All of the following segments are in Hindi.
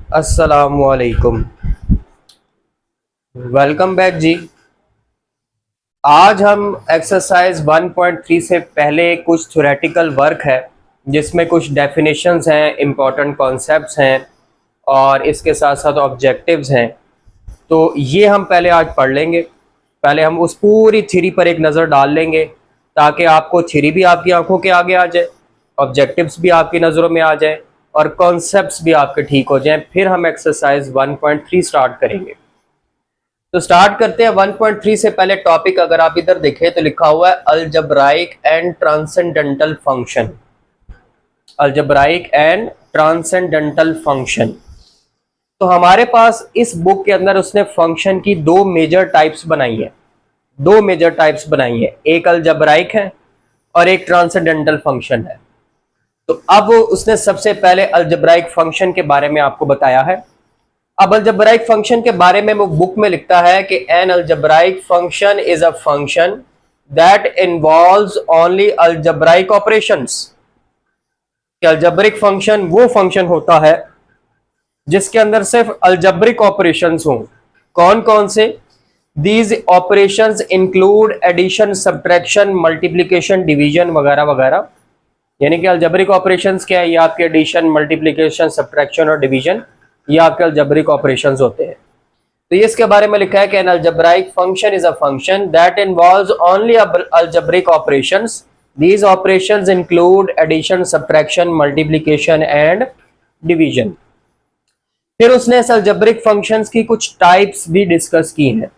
अस्सलामुअलैकुम। वेलकम बैक जी। आज हम एक्सरसाइज 1.3 से पहले कुछ थ्योरेटिकल वर्क है जिसमें कुछ डेफिनेशंस हैं, इम्पोर्टेंट कॉन्सेप्ट्स हैं और इसके साथ साथ ऑब्जेक्टिव्स हैं। तो ये हम पहले आज पढ़ लेंगे। पहले हम उस पूरी थ्योरी पर एक नज़र डाल लेंगे ताकि आपको थ्योरी भी आपकी आंखों के आगे आ जाए, ऑब्जेक्टिव्स भी आपकी नज़रों में आ जाए और कॉन्सेप्ट्स भी आपके ठीक हो जाएं। फिर हम एक्सरसाइज 1.3 स्टार्ट करेंगे। तो स्टार्ट करते हैं 1.3 से। पहले टॉपिक अगर आप इधर देखें तो लिखा हुआ है algebraic and transcendental function. Algebraic and transcendental function. तो हमारे पास इस बुक के अंदर उसने फंक्शन की दो मेजर टाइप्स बनाई है। दो मेजर टाइप्स बनाई है, एक अलजब्राइक है और एक ट्रांसेंडेंटल फंक्शन है। तो अब उसने सबसे पहले अलजब्राइक फंक्शन के बारे में आपको बताया है। अब अलजब्राइक फंक्शन के बारे में वो बुक में लिखता है कि an algebraic function is a function that involves only algebraic operations. Algebraic function वो फंक्शन होता है जिसके अंदर सिर्फ अलजब्रिक ऑपरेशंस हों। कौन कौन से? These operations include addition, subtraction, multiplication, division वगैरह वगैरह। यानी कि अलजब्रिक ऑपरेशंस क्या है? ये आपके एडिशन, मल्टीप्लिकेशन, सब्ट्रैक्शन और डिवीजन, ये आपके अलजब्रिक ऑपरेशंस होते हैं। तो ये इसके बारे में लिखा है कि an algebraic function is a function that involves only algebraic operations. These operations include addition, subtraction, multiplication and division. फिर उसने इस अलजब्रिक फंक्शंस की कुछ टाइप्स भी डिस्कस की हैं।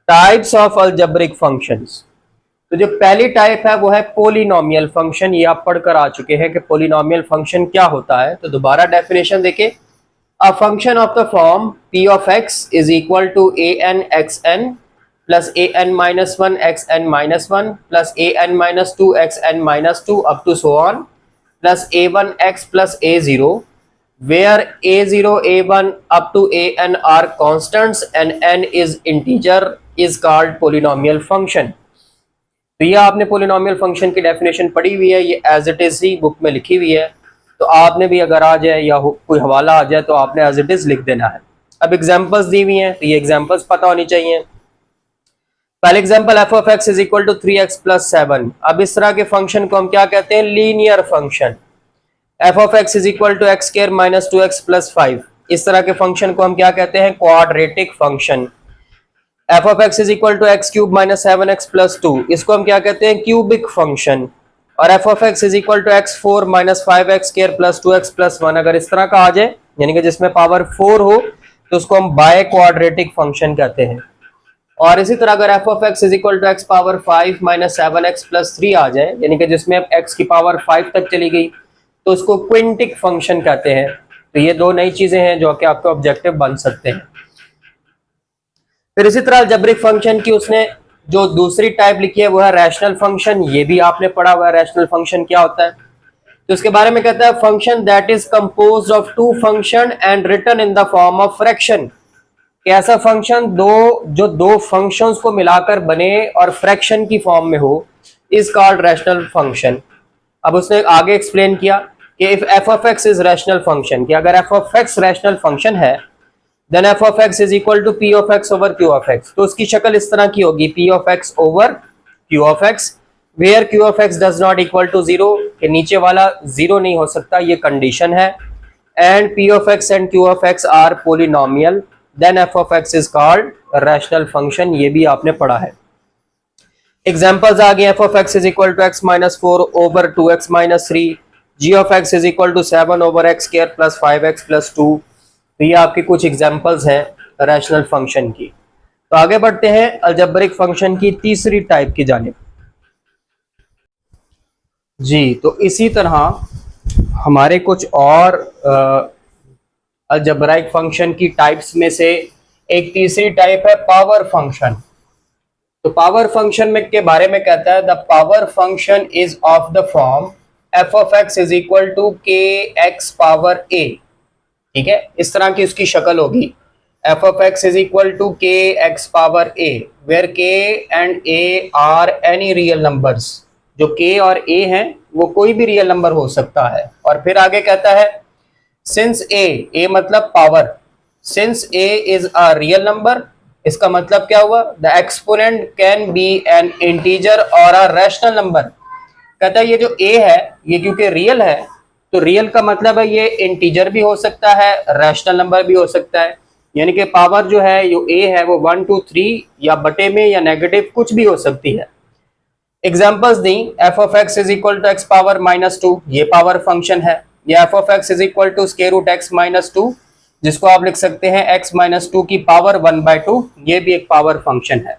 Types of algebraic functions. तो जो पहली टाइप है वो है पोलिनोमियल फंक्शन। ये आप पढ़कर आ चुके हैं कि पोलिनोमियल फंक्शन क्या होता है। तो दोबारा डेफिनेशन देखें। A function of the form p of x is equal to an xn plus an minus 1 xn minus 1 plus an minus 2 xn minus 2 up to so on plus a1 x plus a0, where a0 a1 up to an are constants and n is integer, is called polynomial function। तो ये आपने पोलिनोमियल फंक्शन की डेफिनेशन पढ़ी हुई है, ये एज इट इज ही बुक में लिखी हुई है। तो आपने भी अगर आ जाए या कोई हवाला आ जाए तो आपने एज इट इज लिख देना है। अब एग्जांपल्स दी हुई हैं तो ये एग्जांपल्स पता होनी चाहिए। पहले example f of x is equal to 3x plus 7। अब इस तरह के फंक्शन को हम क्या कहते हैं? Linear function. F of x is equal to x square minus 2x plus 5। इस तरह के फंक्शन को हम क्या कहते हैं? Quadratic function. F of x is equal to x cube minus 7x plus 2, इसको हम क्या कहते हैं? Cubic function. और f of x is equal to x 4 minus 5x square plus 2x plus 1, अगर इस तरह का आ जाए यानी कि जिसमें पावर 4 हो तो उसको हम बाय क्वाड्रेटिक फंक्शन कहते हैं। और इसी तरह अगर f of x is equal to x power 5 minus 7x plus 3 आ जाए यानी कि जिसमें अब x की पावर 5 तक चली गई तो उसको क्विंटिक फंक्शन कहते हैं। तो ये दो नई चीजें हैं जो कि आपके ऑब्जेक्टिव बन सकते हैं। फिर इसी तरह अलजेब्रिक फंक्शन की उसने जो दूसरी टाइप लिखी है वो है रैशनल फंक्शन। ये भी आपने पढ़ा हुआ है रैशनल फंक्शन क्या होता है। तो उसके बारे में कहता है function that is composed of two function and written in the form of fraction. ऐसा फंक्शन जो दो फंक्शंस को मिलाकर बने और फ्रैक्शन की फॉर्म में हो इज कॉल्ड रैशनल फंक्शन। अब उसने आगे एक्सप्लेन किया कि if f of x is rational function, कि अगर f of x rational function है then f of x is equal to p of x over q of x. तो उसकी शक्ल इस तरह की होगी, p of x over q of x, where q of x does not equal to zero, के नीचे वाला जीरो नहीं हो सकता, ये कंडीशन है। And p of x and q of x are polynomial, then f of x is called rational function. ये भी आपने पढ़ा है। एग्जाम्पल्स आ गए। F of x is equal to x minus 4 over 2x minus 3, g of x is equal to 7 over x square plus 5x plus 2। तो ये आपके कुछ एग्जांपल्स हैं रैशनल फंक्शन की। तो आगे बढ़ते हैं अलजेब्रिक फंक्शन की तीसरी टाइप की जानिब। जी, तो इसी तरह हमारे कुछ और अलजेब्रिक फंक्शन की टाइप्स में से एक तीसरी टाइप है पावर फंक्शन। तो पावर फंक्शन में के बारे में कहता है the power function is of the form f of x is equal to k x power a. ठीक है, इस तरह की उसकी शक्ल होगी। F of x is equal to k x power a, where k and a are any real numbers. जो के और ए हैं वो कोई भी रियल नंबर हो सकता है। और फिर आगे कहता है सिंस ए मतलब power, since A is a real number, इसका मतलब क्या हुआ, the exponent can be N integer और अ रैशनल नंबर। कहता है ये जो ए है ये क्योंकि रियल है, तो रियल का मतलब है ये इंटीजर भी हो सकता है, रैशनल नंबर भी हो सकता है। यानी कि पावर जो है जो ए है वो 1 2 3 या बटे में या नेगेटिव कुछ भी हो सकती है। एग्जाम्पल्स दी, f of x is equal to x power -2, ये पावर फंक्शन है। या f of x is equal to square root x -2, जिसको आप लिख सकते हैं x-2 की पावर 1/2, ये भी एक पावर फंक्शन है।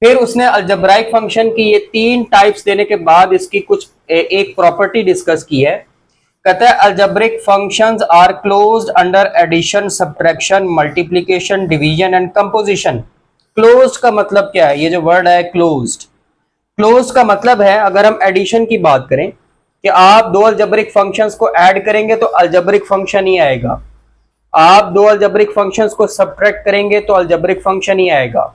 फिर उसने अलजेब्राइक फंक्शन की ये 3 टाइप्स देने के बाद इसकी कुछ एक प्रॉपर्टी डिस्कस की है। कहता है algebraic functions are closed under addition, subtraction, multiplication, division and composition. Closed का मतलब क्या है, ये जो वर्ड है क्लोज्ड, क्लोज का मतलब है अगर हम एडिशन की बात करें कि आप दो अलजेब्रिक फंक्शंस को ऐड करेंगे तो अलजेब्रिक फंक्शन ही आएगा, आप दो अलजेब्रिक फंक्शंस को सब्ट्रैक्ट करेंगे तो अलजेब्रिक फंक्शन ही आएगा,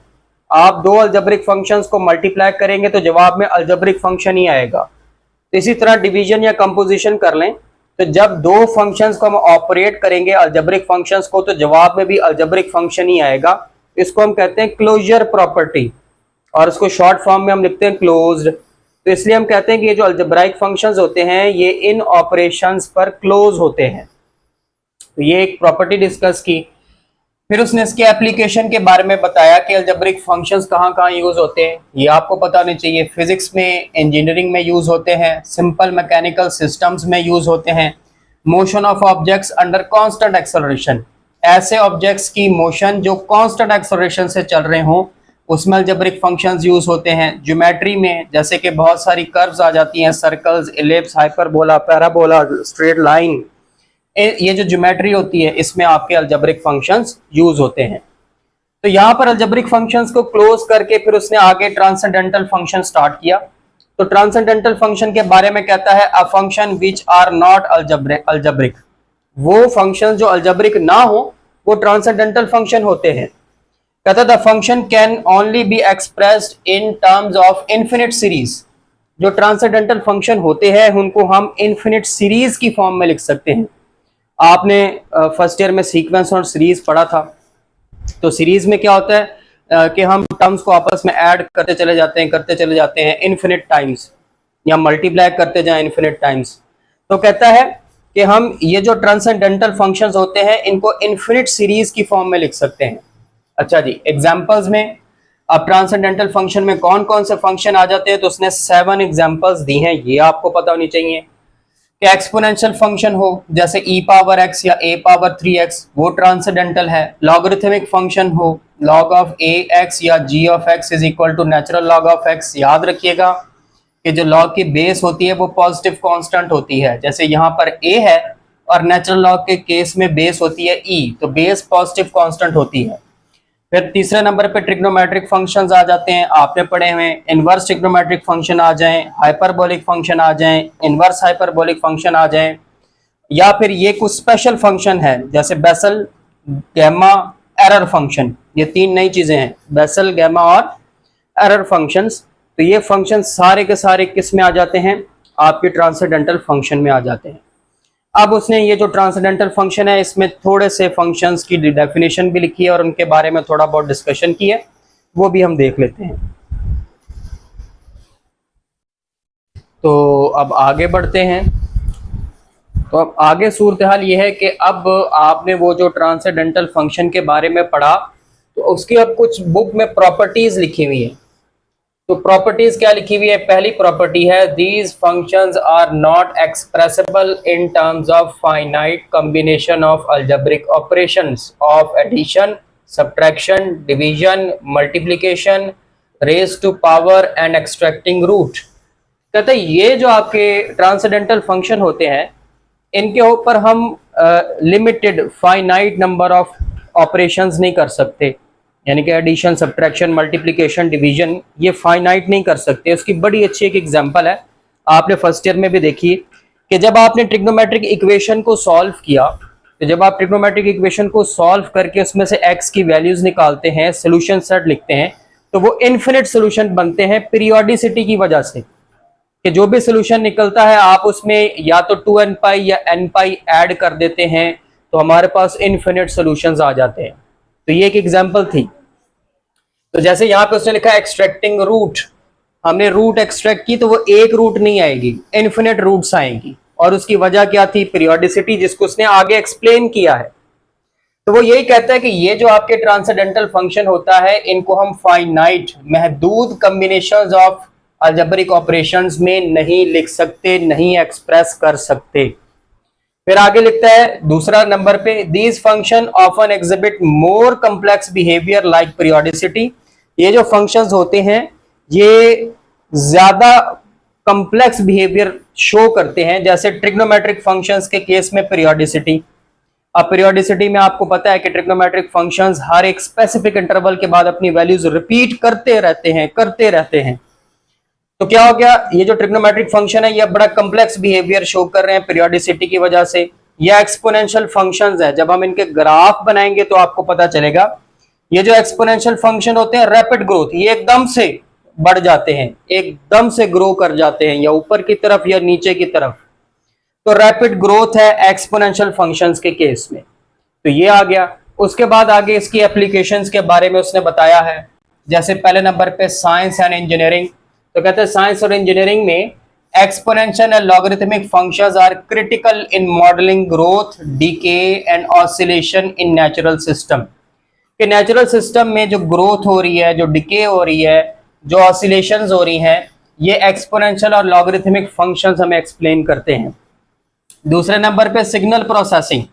आप दो अलजेब्रिक फंक्शंस को मल्टीप्लाई करेंगे तो जवाब में अलजेब्रिक फंक्शन ही आएगा। तो इसी तरह डिवीजन या कंपोजिशन कर लें, तो जब दो फंक्शंस को हम ऑपरेट करेंगे अलजेब्रिक फंक्शंस को तो जवाब में भी अलजेब्रिक फंक्शन ही आएगा। इसको हम कहते हैं क्लोजर प्रॉपर्टी, और उसको शॉर्ट फॉर्म में हम लिखते हैं क्लोज्ड। तो इसलिए हम कहते हैं कि ये जो अलजेब्राइक फंक्शंस होते हैं ये इन ऑपरेशंस पर क्लोज होते हैं। तो ये एक प्रॉपर्टी डिस्कस की। फिर उसने इसके एप्लीकेशन के बारे में बताया कि अलजेब्रिक फंक्शंस कहाँ यूज होते हैं, ये आपको पता होना चाहिए। फिजिक्स में, इंजीनियरिंग में यूज होते हैं, सिंपल मैकेनिकल सिस्टम्स में यूज होते हैं, motion of objects under constant acceleration, ऐसे ऑब्जेक्ट्स की मोशन जो कांस्टेंट एक्सेलरेशन से चल रहे हों उसमें अलजेब्रिक फंक्शंस यूज होते हैं। ज्योमेट्री में जैसे कि बहुत सारी कर्व्स आ जाती हैं, circles, ellipse, hyperbola, parabola, straight line, ये जो ज्योमेट्री होती है इसमें आपके अलजेब्रिक फंक्शंस यूज होते हैं। तो यहाँ पर अलजेब्रिक फंक्शंस को क्लोज करके फिर उसने आगे ट्रांसेंडेंटल फंक्शन स्टार्ट किया। तो ट्रांसेंडेंटल फंक्शन के बारे में कहता है a function which are not algebraic, वो फंक्शन जो अलजेब्रिक ना हो वो ट्रांसेंडेंटल फंक्शन होते हैं। कहता the function can only be expressed in terms of infinite series, जो ट्रांसेंडेंटल फंक्शन होते हैं उनको हम इन्फिनिट सीरीज की फॉर्म में लिख सकते हैं। आपने फर्स्ट ईयर में सीक्वेंस और सीरीज पढ़ा था। तो सीरीज में क्या होता है कि हम टर्म्स को आपस में ऐड करते चले जाते हैं इन्फिनिट टाइम्स, या मल्टीप्लाई करते जाएं इन्फिनिट टाइम्स। तो कहता है कि हम ये जो ट्रांसेंडेंटल फंक्शंस होते हैं इनको इन्फिनिट सीरीज की फॉर्म में लिख सकते हैं। अच्छा जी, एग्जांपल्स में अब ट्रांसेंडेंटल फंक्शन में कौन कौन से फंक्शन आ जाते हैं, तो उसने 7 एग्जांपल्स दी हैं, ये आपको पता होनी चाहिए। कि एक्सपोनेंशियल फंक्शन हो जैसे e पावर x या a पावर 3x, वो ट्रांसेंडेंटल है। लॉगरिथमिक फंक्शन हो, log ऑफ ax या g of x is equal to natural log of x। याद रखिएगा कि जो log की बेस होती है वो पॉजिटिव कांस्टेंट होती है, जैसे यहाँ पर a है और नेचुरल log के केस में बेस होती है e, तो बेस पॉजिटिव कांस्टेंट होती है। फिर तीसरे नंबर पे ट्रिग्नोमेट्रिक फंक्शंस आ जाते हैं, आपने पढ़े हुए। इनवर्स ट्रिग्नोमेट्रिक फंक्शन आ जाएं, हाइपरबोलिक फंक्शन आ जाएं, इनवर्स हाइपरबोलिक फंक्शन आ जाएं, या फिर ये कुछ स्पेशल फंक्शन है जैसे बेसल, गैमा, एरर फंक्शन। ये 3 नई चीजें हैं, बेसल, गैमा और एरर फंक्शंस। तो ये फंक्शन सारे के सारे किस में आ जाते हैं, आपके ट्रांसेंडेंटल फंक्शन में आ जाते हैं। अब उसने ये जो ट्रांसेंडेंटल फंक्शन है इसमें थोड़े से फंक्शंस की डेफिनेशन भी लिखी है और उनके बारे में थोड़ा बहुत डिस्कशन की है, वो भी हम देख लेते हैं। तो अब आगे बढ़ते हैं। तो अब आगे सूरत हाल ये है कि अब आपने वो जो ट्रांसेंडेंटल फंक्शन के बारे में पढ़ा तो उसकी अब कुछ बुक में प्रॉपर्टीज लिखी हुई है। तो प्रॉपर्टीज क्या लिखी हुई है, पहली प्रॉपर्टी है these functions are not expressible in terms of finite combination of algebraic operations of addition, subtraction, division, multiplication, raise to power and extracting root. कहते हैं ये जो आपके ट्रांसेंडेंटल फंक्शन होते हैं इनके ऊपर हम limited finite number of operations नहीं कर सकते, यानी कि एडिशन, सब्ट्रैक्शन, मल्टीप्लिकेशन, डिवीजन, ये फाइनाइट नहीं कर सकते। उसकी बड़ी अच्छी एक एग्जांपल है, आपने फर्स्ट ईयर में भी देखी कि जब आपने ट्रिग्नोमेट्रिक इक्वेशन को सॉल्व किया, तो जब आप ट्रिग्नोमेट्रिक इक्वेशन को सॉल्व करके उसमें से x की वैल्यूज निकालते हैं, सोल्यूशन सेट लिखते हैं, तो वो इनफिनिट सोल्यूशन बनते हैं पीरियोडिसिटी की वजह से। कि जो भी सोल्यूशन निकलता है आप उसमें या तो 2n पाई या n पाई ऐड कर देते हैं तो हमारे पास इनफिनिट सॉल्यूशंस आ जाते हैं। तो ये एक एग्जांपल थी। तो जैसे यहाँ पे उसने लिखा है एक्सट्रैक्टिंग रूट, हमने रूट एक्सट्रैक्ट की तो वो एक रूट नहीं आएगी, इनफिनिट रूट्स आएंगी। और उसकी वजह क्या थी? पीरियोडिसिटी, जिसको उसने आगे एक्सप्लेन किया है। तो वो यही कहता है कि ये जो आपके ट्रांसेंडेंटल फंक्शन होता है इनको हम फाइनाइट महदूद कॉम्बिनेशंस ऑफ अलजेब्रिक ऑपरेशंस में नहीं लिख सकते, नहीं एक्सप्रेस कर सकते। फिर आगे लिखता है दूसरा नंबर पे, these function often exhibit more complex behaviour like periodicity. ये जो फंक्शंस होते हैं ये ज्यादा कॉम्प्लेक्स बिहेवियर शो करते हैं, जैसे ट्रिग्नोमेट्रिक फंक्शंस के केस में पीरियोडिसिटी। अब पीरियोडिसिटी में आपको पता है कि ट्रिग्नोमेट्रिक फंक्शंस हर एक स्पेसिफिक इंटरवल के बाद अपनी वैल्यूज रिपीट करते रहते हैं। तो क्या हो गया, ये जो ट्रिग्नोमेट्रिक फंक्शन है ये बड़ा कॉम्प्लेक्स बिहेवियर शो कर रहे हैं पीरियोडिसिटी की वजह से। ये एक्सपोनेंशियल फंक्शंस है, जब हम इनके ग्राफ बनाएंगे तो आपको पता चलेगा ये जो एक्सपोनेंशियल फंक्शन होते हैं रैपिड ग्रोथ, ये एकदम से बढ़ जाते हैं, एकदम से ग्रो कर जाते हैं, या ऊपर की तरफ या नीचे की तरफ। तो रैपिड ग्रोथ है एक्सपोनेंशियल फंक्शंस के केस में। तो ये आ गया। उसके बाद आगे इसकी एप्लीकेशंस के बारे में उसने बताया है। जैसे पहले नंबर पे साइंस एंड इंजीनियरिंग, तो कहते हैं साइंस और इंजीनियरिंग में exponential and logarithmic functions are critical in modelling growth, decay and oscillation in natural system. कि नेचुरल सिस्टम में जो ग्रोथ हो रही है, जो डिके हो रही है, जो ऑसिलेशंस हो रही हैं, ये एक्सपोनेंशियल और लॉगरिथमिक फंक्शंस हमें एक्सप्लेन करते हैं। दूसरे नंबर पे सिग्नल प्रोसेसिंग।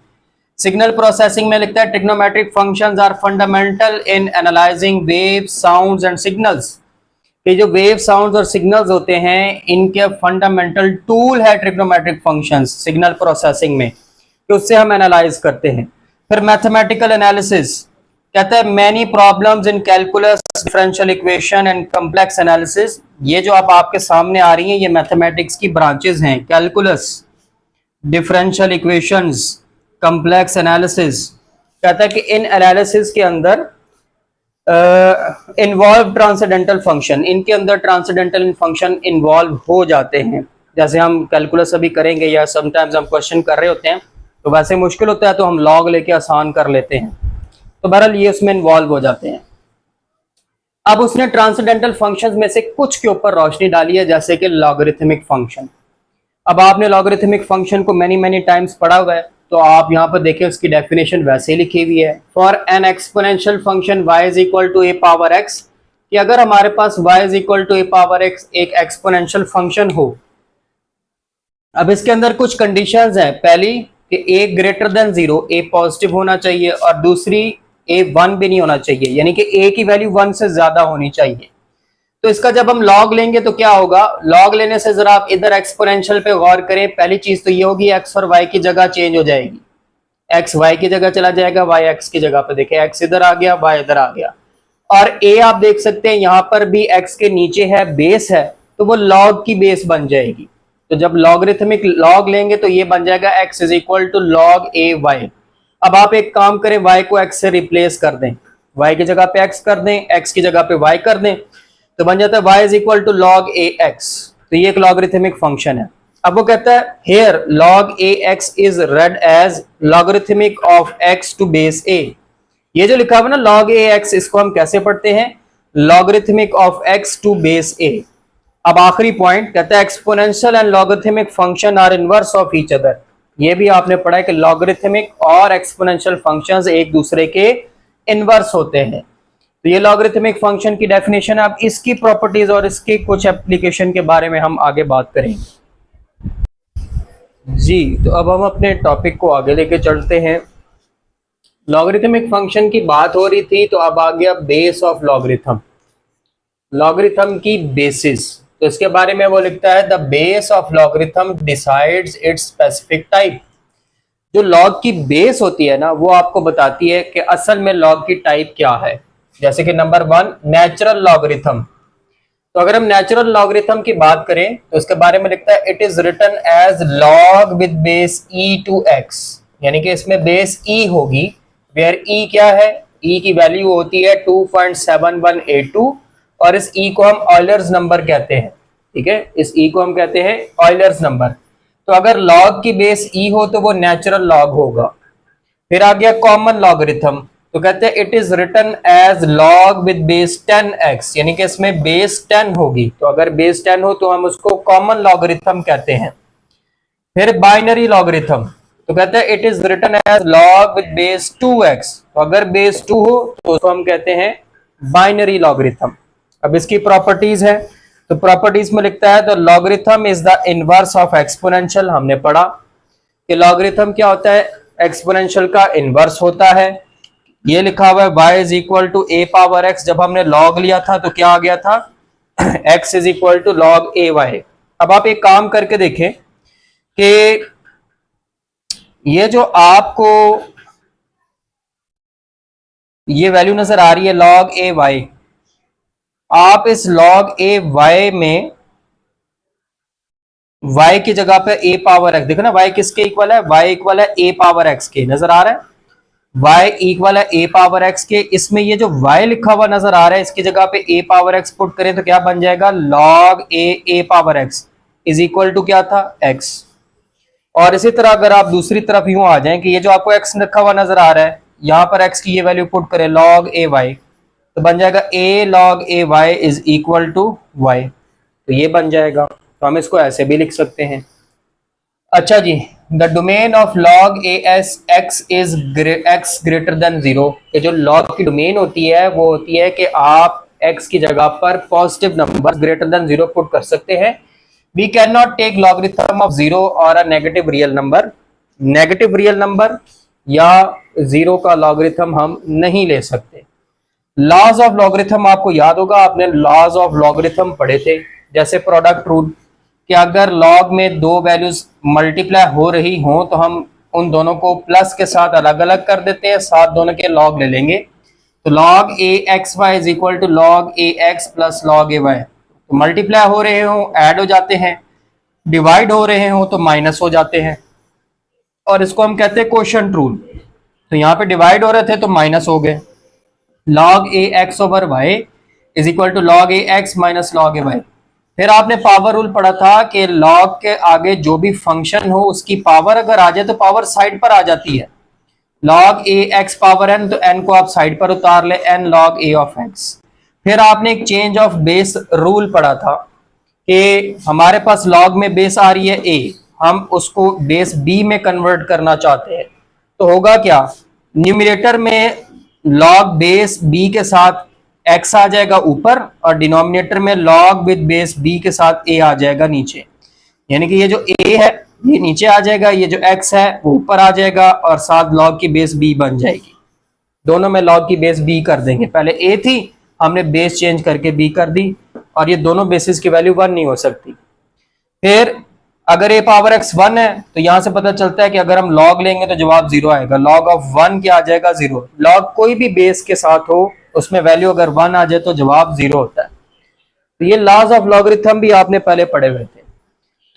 सिग्नल प्रोसेसिंग में लिखता है trigonometric functions are fundamental in analysing waves, sounds and signals. ये जो वेव, साउंड्स और सिग्नल्स होते हैं इनके फंडामेंटल टूल है ट्रिग्नोमेट्रिक फंक्शंस सिग्नल प्रोसेसिंग में, कि उससे हम एनालाइज करते हैं। फिर मैथमेटिकल एनालिसिस, कहता है many problems in calculus, differential equation and complex analysis. ये जो आप आपके सामने आ रही हैं ये मैथमेटिक्स की ब्रांचेस हैं, calculus, differential equations, complex analysis. कहता है कि इन एनालिसिस के अंदर इन्वॉल्व ट्रांसेंडेंटल फंक्शन, इनके अंदर ट्रांसेंडेंटल फंक्शन इन्वॉल्व हो जाते हैं। जैसे हम कैलकुलस अभी करेंगे या समटाइम्स हम क्वेश्चन कर रहे होते हैं तो वैसे मुश्किल होता है तो हम लॉग लेके आसान कर लेते हैं, तो बहरहाल ये उसमें इन्वॉल्व हो जाते हैं। अब उसने ट्रांसेंडेंटल फंक्शंस में से कुछ के ऊपर रोशनी डाली है, जैसे कि लॉगरिथमिक फंक्शन। अब आपने लॉगरिथमिक फंक्शन को मैनी टाइम्स पढ़ा हुआ है, तो आप यहाँ पर देखिए उसकी डेफिनेशन वैसे ही लिखी हुई है। For an exponential function y is equal to a power x, कि अगर हमारे पास y is equal to a power x एक एक्सपोनेंशियल फंक्शन हो। अब इसके अंदर कुछ कंडीशंस हैं। पहली कि a greater than 0, a positive होना चाहिए, और दूसरी a 1 भी नहीं होना चाहिए, यानी कि a की वैल्यू 1 से ज्यादा होनी चाहिए। तो इसका जब हम लॉग लेंगे तो क्या होगा, लॉग लेने से जरा आप इधर एक्सपोनेंशियल पे गौर करें। पहली चीज तो ये होगी x और y की जगह चेंज हो जाएगी, x y की जगह चला जाएगा, y x की जगह पे। देखिए x इधर आ गया, y इधर आ गया। और a आप देख सकते हैं यहाँ पर भी x के नीचे है, बेस है, तो वो लॉग की बेस बन जाएगी। तो जब लॉगरिथमिक लॉग लेंगे तो ये बन जाएगा x is equal to log a y। अब आप एक काम करें, y को x से रिप्लेस कर दें, y की जगह पे x कर दें, x की जगह पे y कर दें, तो बन जाता है y is equal to log a x. तो ये एक लॉगरिथमिक फंक्शन है। अब वो कहता है here log a x is read as logarithmic of x to base a। ये जो लिखा हुआ ना लॉग ए एक्स, इसको हम कैसे पढ़ते हैं, logarithmic of x to base a। अब आखिरी पॉइंट कहता है exponential and logarithmic function are inverse of each other. ये भी आपने पढ़ा है कि लॉगरिथमिक और एक्सपोनेंशियल फंक्शंस एक दूसरे के इनवर्स होते हैं। तो ये लॉगरिथमिक फंक्शन की डेफिनेशन है। अब इसकी प्रॉपर्टीज और इसके कुछ एप्लीकेशन के बारे में हम आगे बात करेंगे जी। तो अब हम अपने टॉपिक को आगे लेके चलते हैं। लॉगरिथमिक फंक्शन की बात हो रही थी, तो अब आ गया बेस ऑफ लॉगरिथम, लॉगरिथम की बेसिस। तो इसके बारे में वो लिखता है the base of logarithm decides it's specific type. जो लॉग की बेस होती है ना, वो आपको बताती है कि असल में लॉग की टाइप क्या है। जैसे कि नंबर 1 नेचुरल लॉगरिथम। तो अगर हम नेचुरल लॉगरिथम की बात करें तो इसके बारे में लिखता है it is written as log with base e to x, यानी कि इसमें बेस e होगी, वेयर e क्या है, e की वैल्यू होती है 2.7182, और इस e को हम ऑयलर्स नंबर कहते हैं। ठीक है, इस ई को हम कहते हैं ऑयलर्स नंबर। तो अगर लॉग की बेस ई हो तो वो नेचुरल लॉग होगा। फिर आ गया कॉमन लॉगरिथम, तो कहते हैं it is written as log with base 10x, यानी कि इसमें बेस 10 होगी। तो अगर बेस 10 हो तो हम उसको कॉमन लॉगरिथम कहते हैं। फिर बाइनरी लॉगरिथम, तो कहते हैं it is written as log with base 2x, तो अगर बेस 2 हो तो उसको हम कहते हैं बाइनरी लॉगरिथम। अब इसकी प्रॉपर्टीज है, तो प्रॉपर्टीज में लिखता है तो logarithm is the inverse of exponential. हमने पढ़ा कि लॉगरिथम क्या होता है, एक्सपोनेंशियल का इनवर्स होता है। ये लिखा हुआ है y is equal to a power x, जब हमने लॉग लिया था तो क्या आ गया था x is equal to log a y. अब आप एक काम करके देखें कि ये जो आपको ये वैल्यू नजर आ रही है लॉग ए वाई, आप इस लॉग ए वाई में y की जगह पे a पावर x, देखो ना y किसके इक्वल है, y इक्वल है a पावर x के, नजर आ रहा है y इक्वल है a पावर x के। इसमें ये जो y लिखा हुआ नजर आ रहा है इसकी जगह पे a पावर x पुट करें तो क्या बन जाएगा, log a power x is equal to क्या था, x। और इसी तरह अगर आप दूसरी तरफ यूं आ जाएं कि ये जो आपको x लिखा हुआ नजर आ रहा है, यहां पर x की ये वैल्यू पुट करें log a y, तो बन जाएगा a log a y is equal to y। तो ये बन जाएगा, तो हम इसको ऐसे भी लिख सकते हैं। अच्छा जी, the domain of log a s x is x greater than 0। ये जो लॉग की डोमेन होती है वो होती है कि आप x की जगह पर positive number greater than 0 put कर सकते हैं। We can not take logarithm of 0 और a negative real number, negative real number या 0 का लॉगरिथम हम नहीं ले सकते। लॉज ऑफ लॉगरिथम आपको याद होगा, आपने लॉज ऑफ लॉगरिथम पढ़े थे, जैसे प्रोडक्ट रूल कि अगर लॉग में दो वैल्यूज मल्टीप्लाई हो रही हो तो हम उन दोनों को प्लस के साथ अलग अलग कर देते हैं, साथ दोनों के लॉग ले लेंगे। तो log a x y is equal to log a x plus log a y. तो मल्टीप्लाई हो रहे हो ऐड हो जाते हैं, डिवाइड हो रहे हो तो माइनस हो जाते हैं, और इसको हम कहते हैं क्वोशंट रूल। तो यहाँ पे डिवाइड हो रहे थे तो माइनस हो गए। Log a x over y is equal to log a x minus log a y. फिर आपने पावर रूल पढ़ा था कि लॉग के आगे जो भी फंक्शन हो उसकी पावर अगर आ जाए तो पावर साइड पर आ जाती है। Log a x power n, तो एन को आप साइड पर उतार ले, n log a of x. फिर आपने एक चेंज ऑफ बेस रूल पढ़ा था कि हमारे पास लॉग में बेस आ रही है ए, हम उसको बेस बी में कन्वर्ट करना चाहते हैं, तो होगा क्या, न्यूमरेटर में लॉग बेस बी के साथ x आ जाएगा ऊपर और डिनोमिनेटर में log विद बेस b के साथ a आ जाएगा नीचे। यानी कि ये जो a है ये नीचे आ जाएगा, ये जो x है वो ऊपर आ जाएगा और साथ log की बेस b बन जाएगी। दोनों में log की बेस b कर देंगे, पहले a थी हमने बेस चेंज करके b कर दी, और ये दोनों बेसिस की वैल्यू 1 नहीं हो सकती। फिर अगर a पावर x 1 है तो यहां से पता चलता है कि अगर हम log लेंगे तो जवाब 0 आएगा, log ऑफ 1 क्या आ जाएगा, 0। log कोई भी बेस के साथ हो उसमें वैल्यू अगर 1 आ जाए तो जवाब 0 होता है। तो ये लॉज ऑफ लॉगरिथम भी आपने पहले पढ़े हुए थे।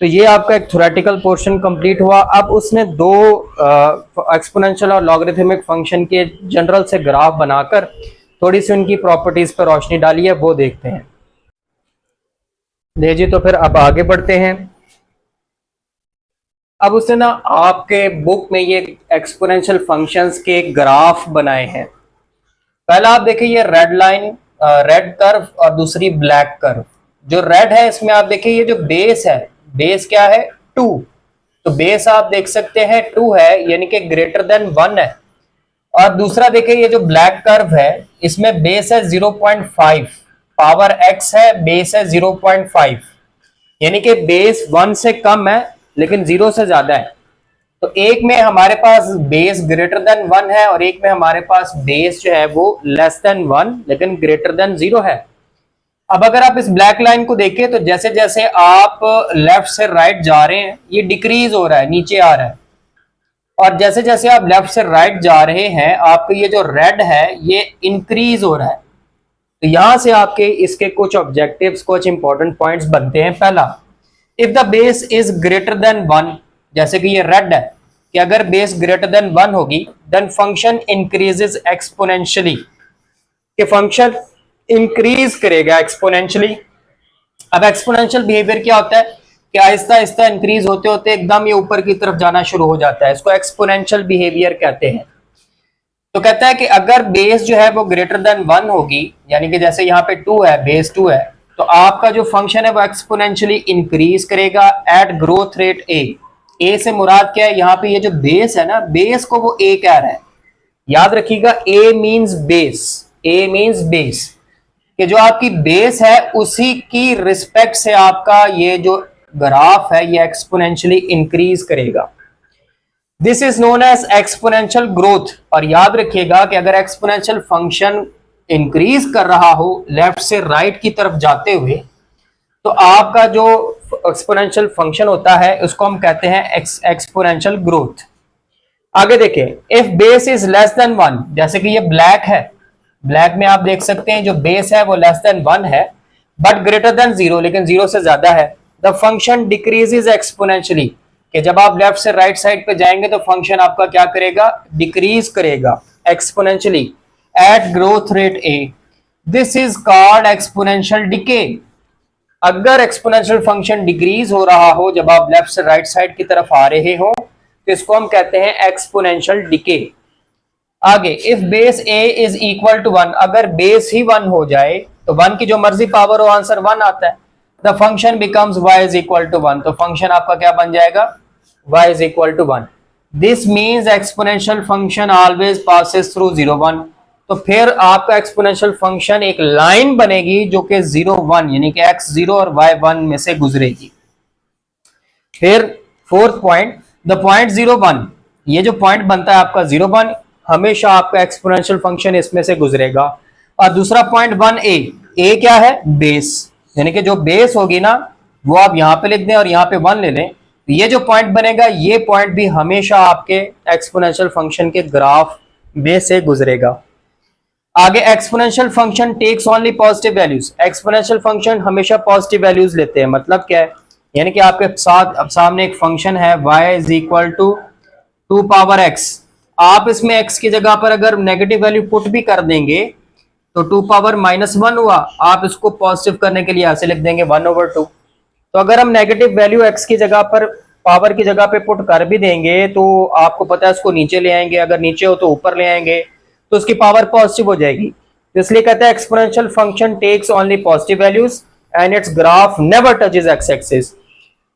तो ये आपका एक थ्योरेटिकल पोर्शन कंप्लीट हुआ। अब उसने दो एक्सपोनेंशियल और लॉगरिथमिक फंक्शन के जनरल से ग्राफ बनाकर थोड़ी सी उनकी प्रॉपर्टीज पर रोशनी डाली है, वो देखते हैं। जी, तो फिर अब आगे बढ़ते हैं। अब उसने ना आपके बुक में ये एक्सपोनेंशियल फंक्शंस के ग्राफ बनाए हैं। पहला आप देखिए ये रेड लाइन, रेड कर्व, और दूसरी ब्लैक कर्व। जो रेड है इसमें आप देखिए ये जो बेस है, बेस क्या है, 2। तो बेस आप देख सकते हैं 2 है, यानी कि ग्रेटर देन 1 है। और दूसरा देखिए ये जो ब्लैक कर्व है इसमें बेस है 0.5, पावर x है, बेस है 0.5, यानी कि बेस 1 से कम है लेकिन 0 से ज्यादा है। तो एक में हमारे पास बेस ग्रेटर देन 1 है और एक में हमारे पास बेस जो है वो लेस देन 1 लेकिन ग्रेटर देन 0 है। अब अगर आप इस ब्लैक लाइन को देखें तो जैसे जैसे आप लेफ्ट से राइट जा रहे हैं ये डिक्रीज हो रहा है, नीचे आ रहा है, और जैसे जैसे आप लेफ्ट से राइट जा रहे हैं आपका ये जो रेड है ये इंक्रीज हो रहा है। तो यहां से आपके इसके कुछ ऑब्जेक्टिव्स, कुछ इंपॉर्टेंट पॉइंट्स बनते हैं। पहला, if the base is greater than 1, जैसे कि ये रेड है कि अगर बेस ग्रेटर देन 1 होगी देन फंक्शन इंक्रीजेस एक्सपोनेंशियली, कि फंक्शन इंक्रीज करेगा एक्सपोनेंशियली अब एक्सपोनेंशियल बिहेवियर क्या होता है कि आहिस्ता आहिस्ता इंक्रीज होते होते एकदम ये ऊपर की तरफ जाना शुरू हो जाता है, इसको एक्सपोनेंशियल बिहेवियर कहते हैं। तो कहता है कि अगर बेस जो है वो ग्रेटर देन 1 होगी, यानी कि जैसे यहाँ पे 2 है, बेस 2 है, तो आपका जो फंक्शन है वो एक्सपोनेंशियली इंक्रीज करेगा एट ग्रोथ रेट ए से मुराद क्या है, यहाँ पे ये जो बेस है ना, बेस को वो ए कह रहा है। याद रखिएगा, ए मींस बेस, ए मींस बेस, कि जो आपकी बेस है उसी की रिस्पेक्ट से आपका ये जो ग्राफ है ये एक्सपोनेंशियली इंक्रीज करेगा। This is known as exponential growth. और याद रखिएगा कि अगर एक्सपोनेंशियल फंक्शन इंक्रीज कर रहा हो लेफ्ट से राइट की तरफ जाते हुए, तो आपका जो एक्सपोनेंशियल फंक्शन होता है उसको हम कहते हैं एक्सपोनेंशियल ग्रोथ। आगे देखें, if base is less than 1, जैसे कि ये ब्लैक है, ब्लैक में आप देख सकते हैं जो बेस है वो लेस देन 1 है बट ग्रेटर देन 0, लेकिन 0 से ज्यादा है। द फंक्शन डिक्रीजेज एक्सपोनेंशियली, कि जब आप लेफ्ट से राइट साइड पे जाएंगे तो फंक्शन आपका क्या करेगा, डिक्रीज करेगा exponentially at growth rate a. This is called exponential decay. अगर एक्सपोनेंशियल फंक्शन डिक्रीज हो रहा हो जब आप लेफ्ट से राइट साइड की तरफ आ रहे हो तो इसको हम कहते हैं एक्सपोनेंशियल डिके। आगे, if base a is equal to 1, अगर बेस ही 1 हो जाए तो 1 की जो मर्जी पावर हो आंसर 1 आता है। The function becomes y is equal to 1, तो फंक्शन आपका क्या बन जाएगा, y is equal to 1। This means exponential function always passes through 0 1, तो फिर आपका एक्सपोनेंशियल फंक्शन एक लाइन बनेगी जो कि 0 1 यानी कि x 0 और y 1 में से गुजरेगी। फिर फोर्थ पॉइंट, द पॉइंट 0 1, ये जो पॉइंट बनता है आपका 0 1, हमेशा आपका एक्सपोनेंशियल फंक्शन इसमें से गुजरेगा। और दूसरा पॉइंट 1 ए क्या है, बेस, यानी कि जो बेस होगी ना वो आप यहां पे लिख दें और यहां पे 1 ले लें, तो ये जो पॉइंट बनेगा ये पॉइंट भी हमेशा आपके एक्सपोनेंशियल फंक्शन के ग्राफ में से गुजरेगा। आगे, exponential function takes only positive values, exponential function हमेशा पॉजिटिव वैल्यूज लेते हैं। मतलब क्या है, यानी कि आपके साथ अब सामने एक फंक्शन है y is equal to 2 power x, आप इसमें x की जगह पर अगर नेगेटिव वैल्यू पुट भी कर देंगे तो 2 पावर -1 हुआ, आप इसको पॉजिटिव करने के लिए ऐसे लिख देंगे 1/2। तो अगर हम नेगेटिव वैल्यू x की जगह पर पावर की जगह पे पुट कर भी देंगे तो आपको पता है इसको नीचे ले आएंगे, अगर नीचे हो तो ऊपर ले आएंगे, तो उसकी पावर पॉजिटिव हो जाएगी। तो इसलिए कहते हैं exponential function takes only positive values and its graph never touches x axis.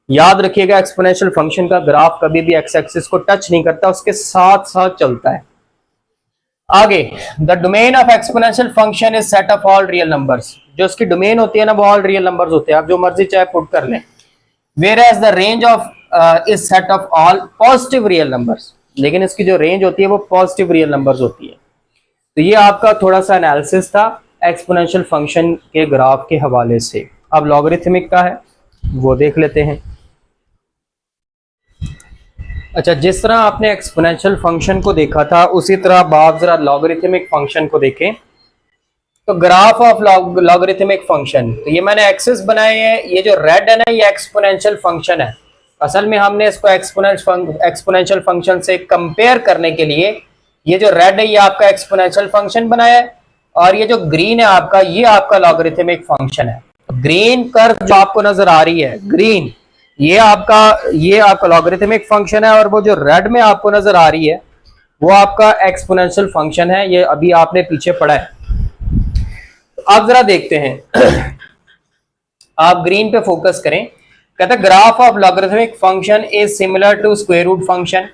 याद रखिएगा, एक्सपोनेंशियल फंक्शन का ग्राफ कभी भी एक्स एक्सिस को टच नहीं करता, उसके साथ साथ चलता है। आगे, the domain of exponential function is set of all real numbers, जो उसकी डोमेन होती है ना वो ऑल रियल नंबर्स होते हैं, आप जो मर्जी चाहे पुट कर लें। Whereas the range of is set of all positive real numbers, लेकिन इसकी जो रेंज होती है वो पॉजिटिव रियल नंबर्स होती है। तो ये आपका थोड़ा सा एनालिसिस था एक्सपोनेंशियल फंक्शन के ग्राफ के हवाले से। अब लॉगरिथमिक का है वो देख लेते हैं। अच्छा, जिस तरह आपने एक्सपोनेंशियल फंक्शन को देखा था उसी तरह आप जरा लॉगरिथमिक फंक्शन को देखें। तो ग्राफ ऑफ लॉगरिथमिक फंक्शन, तो ये मैंने एक्सिस बनाए हैं, ये जो रेड है ना ये एक्सपोनेंशियल फंक्शन है। असल में हमने इसको एक्सपोनेंशियल फंक्शन से कंपेयर करने के लिए ये जो रेड है ये आपका एक्सपोनेंशियल फंक्शन बनाया है, और ये जो ग्रीन है आपका ये आपका लॉगरिथमिक फंक्शन है। ग्रीन कर्व जो आपको नजर आ रही है ग्रीन, ये आपका लॉगरिथमिक फंक्शन है, और वो जो रेड में आपको नजर आ रही है वो आपका एक्सपोनेंशियल फंक्शन है, ये अभी आपने पीछे पढ़ा है। आप जरा देखते हैं आप ग्रीन पे फोकस करें। कहता है graph of logarithmic function is similar to square root function.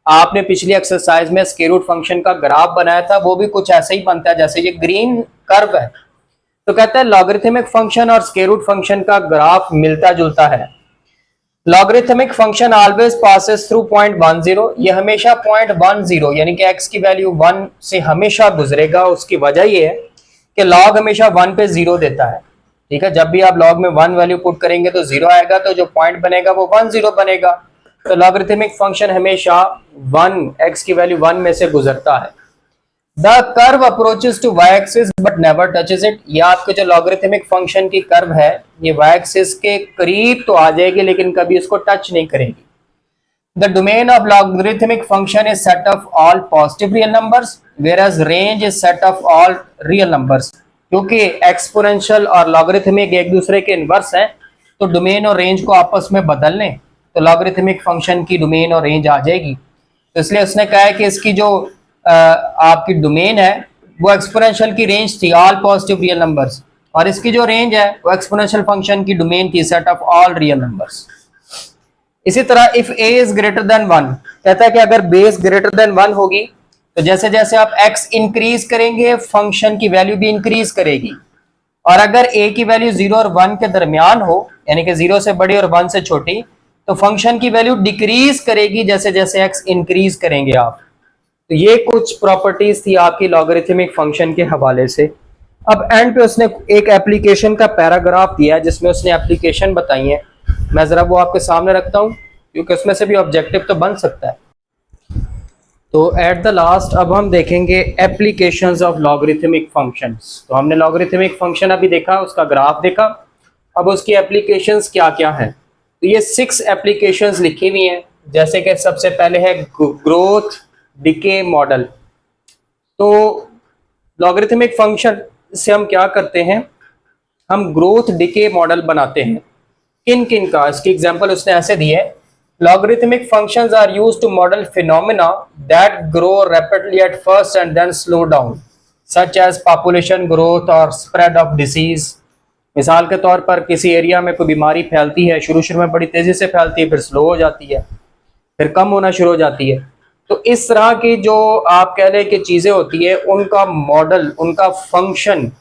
आपने पिछली एक्सरसाइज में स्क्वायर रूट फंक्शन का ग्राफ बनाया था, वो भी कुछ ऐसे ही बनता है जैसे ये ग्रीन कर्व है। तो कहता है लॉगरिथमिक फंक्शन और स्क्वायर रूट फंक्शन का ग्राफ मिलता जुलता है। Logarithmic function always passes through point 1 0, ये हमेशा पॉइंट 1 0 यानी कि x की वैल्यू 1 से हमेशा गुजरेगा। उसकी वजह ये है कि लॉग हमेशा 1 पे 0 देता है। ठीक है, जब भी आप लॉग में 1 वैल्यू पुट करेंगे तो 0 आएगा, तो जो पॉइंट बनेगा वो 1 0 बनेगा। तो लॉगरिथमिक फंक्शन हमेशा 1 x की वैल्यू 1 में से गुजरता है। The curve approaches to y axis but never touches it, ये आपके जो लॉगरिथमिक फंक्शन की कर्व है ये y एक्सिस के करीब तो आ जाएगी लेकिन कभी इसको टच नहीं करेगी। The domain of logarithmic function is set of all positive real numbers whereas range is set of all real numbers. क्योंकि एक्सपोनेंशियल और लॉगरिथमिक एक दूसरे के इनवर्स हैं, तो डोमेन और रेंज को आपस में बदल लें तो लॉगरिथमिक फंक्शन की डोमेन और रेंज आ जाएगी। तो इसलिए उसने कहा है कि इसकी जो आपकी डोमेन है वो एक्सपोनेंशियल की रेंज थी ऑल पॉजिटिव रियल नंबर्स, और इसकी जो रेंज है वो एक्सपोनेंशियल फंक्शन की डोमेन थी set of all real numbers. इसी तरह if a is greater than 1, कहता है कि अगर बेस ग्रेटर देन 1 होगी तो जैसे जैसे आप x इंक्रीज करेंगे फंक्शन की वैल्यू भी इंक्रीज करेगी, और अगर a की वैल्यू 0 और 1 के दरमियान हो यानी कि 0 से बड़ी और 1 से छोटी तो फंक्शन की वैल्यू डिक्रीज करेगी जैसे जैसे x इंक्रीज करेंगे आप। तो ये कुछ प्रॉपर्टीज थी आपकी लॉगरिथमिक फंक्शन के हवाले से। अब एंड पे उसने एक एप्लीकेशन का पैराग्राफ दिया है जिसमें उसने एप्लीकेशन बताई है, मैं जरा वो आपके सामने रखता हूँ क्योंकि उसमें से भी ऑब्जेक्टिव तो बन सकता है। तो एट द लास्ट अब हम देखेंगे एप्लीकेशंस ऑफ लॉगरिथमिक फंक्शंस। तो हमने लॉगरिथमिक फंक्शन अभी देखा, उसका ग्राफ देखा, अब उसकी एप्लीकेशंस क्या क्या हैं। तो ये 6 एप्लीकेशंस लिखी हुई हैं, जैसे कि सबसे पहले है ग्रोथ डिके मॉडल। तो लॉगरिथमिक फंक्शन से हम क्या करते हैं, हम ग्रोथ डिके मॉडल बनाते हैं। किन किन का, इसकी एग्जांपल उसने ऐसे दी है, logarithmic functions are used to model phenomena that grow rapidly at first and then slow down, such as population growth or spread of disease। मिसाल के तौर पर किसी एरिया में कोई बीमारी फैलती है, शुरू शुरू में बड़ी तेजी से फैलती है, फिर स्लो हो जाती है, फिर कम होना शुरू हो जाती है। तो इस तरह की जो आप कह लें कि चीज़ें होती है, उनका मॉडल, उनका फंक्शन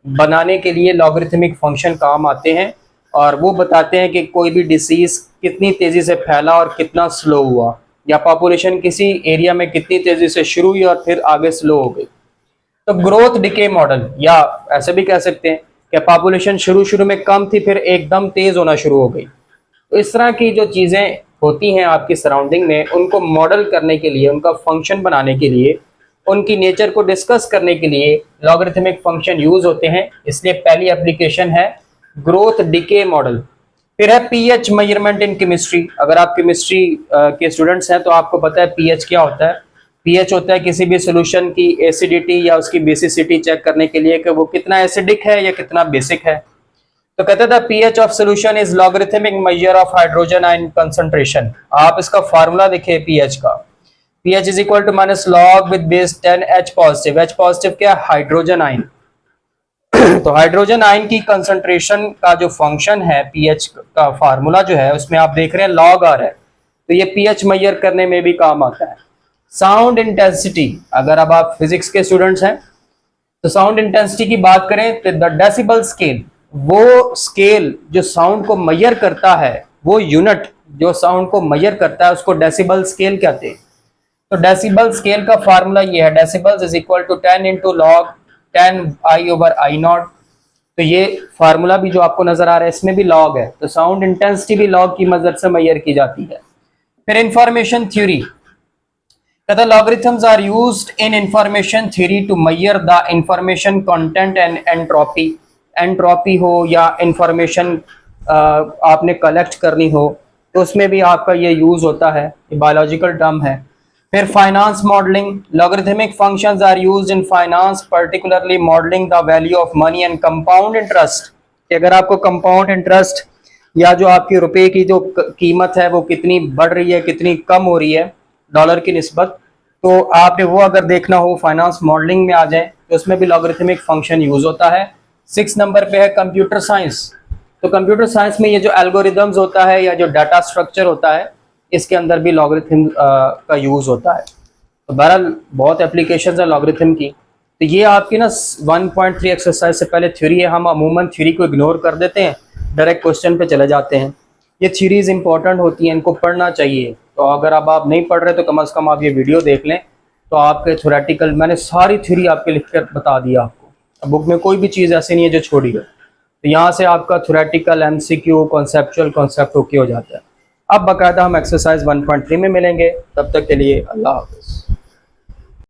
बनाने के लिए लॉगरिथमिक फंक्शन काम आते हैं, और वो बताते हैं कि कोई भी डिसीज कितनी तेजी से फैला और कितना स्लो हुआ, या पॉपुलेशन किसी एरिया में कितनी तेजी से शुरू हुई और फिर आगे स्लो हो गई। तो ग्रोथ डिके मॉडल, या ऐसे भी कह सकते हैं कि पॉपुलेशन शुरू शुरू में कम थी फिर एकदम तेज होना शुरू हो गई। तो इस तरह की जो चीज़ें होती हैं आपकी सराउंडिंग में, उनको मॉडल करने के लिए, उनका फंक्शन बनाने के लिए, उनकी नेचर को डिस्कस करने के लिए लॉगरिथमिक फंक्शन यूज होते हैं। इसलिए पहली एप्लीकेशन है ग्रोथ डिके मॉडल। फिर है पीएच मेजरमेंट इन केमिस्ट्री। अगर आप केमिस्ट्री के स्टूडेंट्स हैं तो आपको पता है पीएच क्या होता है। पीएच होता है किसी भी सॉल्यूशन की एसिडिटी या उसकी बेसिसिटी चेक करने के लिए कि वो कितना एसिडिक है या कितना बेसिक है। तो कहता था pH of solution is logarithmic measure of hydrogen ion concentration. आप इसका फार्मूला देखिए पीएच का, pH is equal to minus log with base 10 H positive. H positive क्या है? Hydrogen ion. तो हाइड्रोजन आयन की कंसंट्रेशन का जो फंक्शन है, पीएच का फार्मूला जो है उसमें आप देख रहे हैं लॉग आ रहा है, तो ये पीएच मेजर करने में भी काम आता है। साउंड इंटेंसिटी, अगर अब आप फिजिक्स के स्टूडेंट्स हैं तो साउंड इंटेंसिटी की बात करें तो द डेसिबल स्केल, वो स्केल जो साउंड को मेजर करता है, वो यूनिट जो साउंड को मेजर करता है उसको डेसिबल स्केल कहते हैं। तो डेसिबल स्केल का फार्मूला ये है, decibels is equal to 10 into log 10 I over I naught. तो ये फार्मूला भी जो आपको नजर आ रहा है इसमें भी लॉग है, तो साउंड इंटेंसिटी भी लॉग की मदद से मेजर की जाती है। फिर इंफॉर्मेशन थ्योरी, कहता logarithms are used in information theory to measure the information content and entropy. Entropy हो या इंफॉर्मेशन आपने कलेक्ट करनी हो तो उसमें भी आपका ये यूज होता है, ये बायोलॉजिकल टर्म है। फिर finance modelling, logarithmic functions are used in finance particularly modelling the value of money and compound interest. कि अगर आपको कंपाउंड इंटरेस्ट या जो आपकी रुपए की जो कीमत है वो कितनी बढ़ रही है, कितनी कम हो रही है डॉलर की निस्बत, तो आपने वो अगर देखना हो फाइनेंस मॉडलिंग में आ जाए तो उसमें भी लॉगरिथमिक फंक्शन यूज होता है। 6 नंबर पे है कंप्यूटर साइंस। तो कंप्यूटर साइंस में ये जो एल्गोरिदम्स होता है या जो डाटा स्ट्रक्चर होता है इसके अंदर भी लॉगरिथम का यूज होता है। तो बहरहाल बहुत एप्लीकेशंस है लॉगरिथम की। तो ये आपकी ना 1.3 एक्सरसाइज से पहले थ्योरी है, हम अमूमन थ्योरी को इग्नोर कर देते हैं, डायरेक्ट क्वेश्चन पे चले जाते हैं। ये थ्योरीज इंपॉर्टेंट होती हैं, इनको पढ़ना चाहिए। तो अगर अब आप नहीं पढ़ रहे तो कम से कम आप ये वीडियो देख लें, तो आपके थ्योरेटिकल मैंने सारी थ्योरी आपके लिख कर बता दिया आपको। बुक में कोई भी चीज़ ऐसी नहीं है जो छोड़ी है। तो यहाँ से आपका theoretical, MCQ, conceptual concept okay हो जाता है। अब बाकायदा हम एक्सरसाइज 1.3 में मिलेंगे, तब तक के लिए अल्लाह हाफ़िज़।